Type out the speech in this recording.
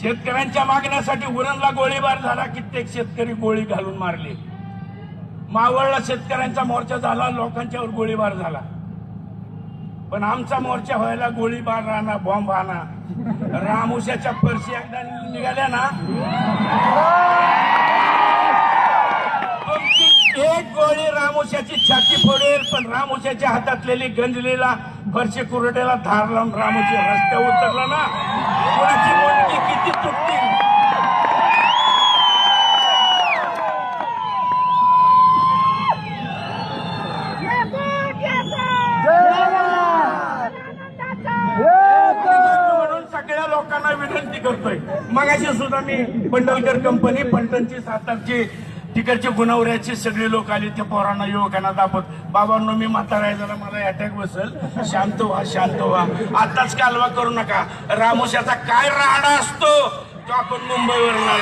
शेतकऱ्यांच्या मागण्यासाठी उरणला गोळीबार झाला, कित्येक शेतकरी गोळी घालून मारले. मावळला शेतकऱ्यांचा मोर्चा झाला, लोकांच्यावर गोळीबार झाला. पण आमचा मोर्चा व्हायला गोळीबार राहणार, बॉम्ब राहणार. रामुशाच्या परशी एकदा निघाल्या ना, एक गोळी रामुशाची छाती फोडेल, पण रामुशाच्या हातातलेली गंजलेला फरशी कुरड्याला धार लावून रामुशी रस्त्यावर उतरला ना, कोणाची मुंडकी किती तुटतील. म्हणून सगळ्या लोकांना विनंती करतोय. मगाशी सुद्धा मी पंढलकर कंपनी, फलटणची, सातारची, तिकडचे गुणवऱ्याचे सगळे लोक आले. त्या पोरांना, युवकांना दाखवत, बाबांनो मी म्हातारा आहे, जरा मला अटॅक बसल, शांत व्हा, शांत व्हा, आताच कालवा करू नका. रामुशाचा काय राडा असतो तो आपण मुंबईवर नाही